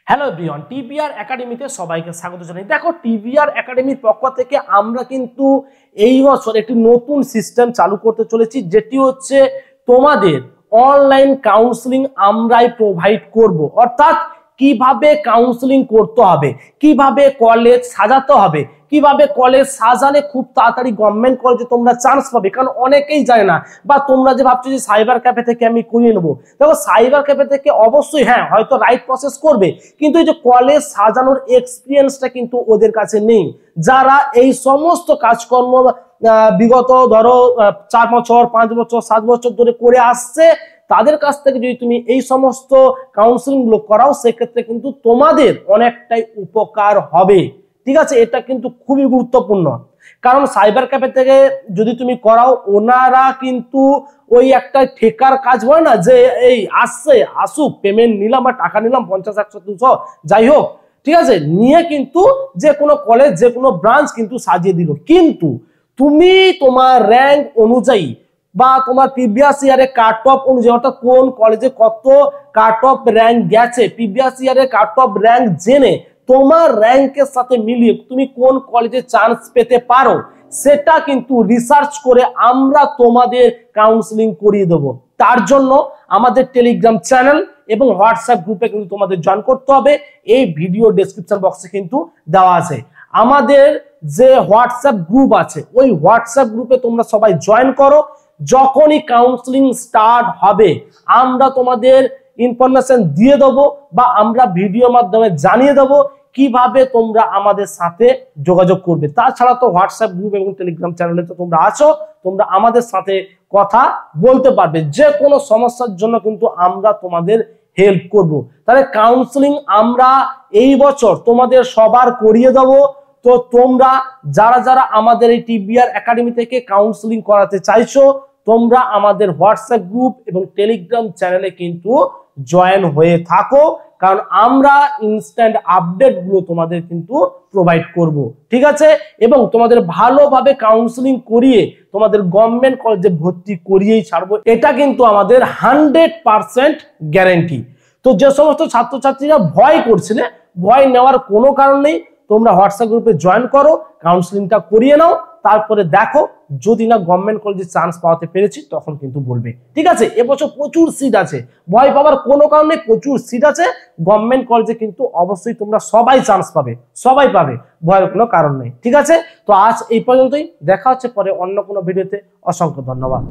Hello everyone, TBR একাডেমিতে সবাইকে স্বাগত জানাই। দেখো, টিবিআর একাডেমির পক্ষ থেকে আমরা কিন্তু এই বছর একটি নতুন সিস্টেম চালু করতে চলেছি, যেটি হচ্ছে তোমাদের অনলাইন কাউন্সেলিং আমরাই প্রোভাইড করব। অর্থাৎ কিভাবে কাউন্সেলিং করতে হবে, কিভাবে কলেজ সাজাতে হবে, কিভাবে কলেজ সাজালে খুব তাড়াতাড়ি গভর্নমেন্ট কলেজে তোমরা চান্স পাবে। কারণ অনেকেই জানে না, বা তোমরা যে ভাবছো যে সাইবার ক্যাফে থেকে আমি করিয়ে নেবো, দেখো সাইবার ক্যাফে থেকে অবশ্যই হ্যাঁ হয়তো রাইট প্রসেস করবে, কিন্তু এই যে কলেজ সাজানোর এক্সপিরিয়েন্সটা কিন্তু ওদের কাছে নেই। যারা এই সমস্ত কাজকর্ম বিগত ধরো 4 বছর 5 বছর 7 বছর ধরে করে আসছে, তাদের কাছ থেকে যদি তুমি এই সমস্ত কাউন্সেলিং গুলো করাও, সেক্ষেত্রে কিন্তু তোমাদের অনেকটাই উপকার হবে। ঠিক আছে, এটা কিন্তু খুবই গুরুত্বপূর্ণ। কারণ সাইবার ক্যাফে থেকে যদি তুমি করাও, ওনারা কিন্তু ওই একটা ঠেকার কাজ হয় না, যে এই আসছে আসুক, পেমেন্ট নিলাম বা টাকা নিলাম 50 100 200 যাই হোক, ঠিক আছে, নিয়ে কিন্তু যে কোনো কলেজ যে কোনো ব্রাঞ্চ কিন্তু সাজিয়ে দিল। কিন্তু তুমি তোমার র্যাঙ্ক অনুযায়ী বা তোমার প্রিভিয়াস ইয়ারে কাট অফ অনুযায়ী, অর্থাৎ কোন কলেজে কত কাট অফ র্যাঙ্ক গেছে, প্রিভিয়াস ইয়ারে কাট অফ র্যাঙ্ক জেনে তোমার র্যাঙ্কের সাথে মিলিয়ে তুমি কোন কলেজে চান্স পেতে পারো, সেটা কিন্তু রিসার্চ করে আমরা তোমাদের কাউন্সেলিং করিয়ে দেব। তার জন্য আমাদের টেলিগ্রাম চ্যানেল এবং হোয়াটসঅ্যাপ গ্রুপে কিন্তু তোমাদের জয়েন করতে হবে। এই ভিডিও ডেসক্রিপশন বক্সে কিন্তু দেওয়া আছে। আমাদের যে হোয়াটসঅ্যাপ গ্রুপ আছে, ওই হোয়াটসঅ্যাপ গ্রুপে তোমরা সবাই জয়েন করো। যখনই কাউন্সেলিং স্টার্ট হবে, আমরা তোমাদের ইনফরমেশন দিয়ে দেবো, বা আমরা ভিডিওর মাধ্যমে জানিয়ে দেবো কিভাবে তোমরা আমাদের সাথে যোগাযোগ করবে। তাছাড়া তো হোয়াটসঅ্যাপ গ্রুপ এবং টেলিগ্রাম চ্যানেলে তো তোমরা আছো, তোমরা আমাদের সাথে কথা বলতে পারবে। যে কোনো সমস্যার জন্য কিন্তু আমরা তোমাদের হেল্প করব। তাহলে কাউন্সেলিং আমরা এই বছর তোমাদের সবার করিয়ে দেবো। তো তোমরা যারা যারা আমাদের এই টিবিআর একাডেমি থেকে কাউন্সেলিং করাতে চাইছো, তোমরা আমাদের হোয়াটসঅ্যাপ গ্রুপ এবং টেলিগ্রাম চ্যানেলে কিন্তু জয়েন হয়ে থাকো, কারণ আমরা ইনস্ট্যান্ট আপডেট গুলো তোমাদের কিন্তু প্রোভাইড করব। ঠিক আছে, এবং তোমাদের ভালোভাবে কাউন্সেলিং করিয়ে তোমাদের গভর্নমেন্ট কলেজে ভর্তি করিয়েই ছাড়বো, এটা কিন্তু আমাদের 100% গ্যারান্টি। তো যে সমস্ত ছাত্রছাত্রীরা ভয় করছিলে, ভয় নেওয়ার কোনো কারণ নেই। তোমরা হোয়াটসঅ্যাপ গ্রুপে জয়েন করো, কাউন্সেলিংটা করিয়ে নাও, তারপরে দেখো যদি না গভর্নমেন্ট কলেজে চান্স পাওয়াতে পেরেছি, তখন কিন্তু বলবে। ঠিক আছে, এবছর প্রচুর সিট আছে, ভয় পাওয়ার কোনো কারণ নেই, প্রচুর সিট আছে গভর্নমেন্ট কলেজে, কিন্তু অবশ্যই তোমরা সবাই চান্স পাবে, সবাই পাবে, ভয়ের কোনো কারণ নেই। ঠিক আছে, তো আজ এই পর্যন্তই, দেখা হচ্ছে পরে অন্য কোনো ভিডিওতে। অসংখ্য ধন্যবাদ।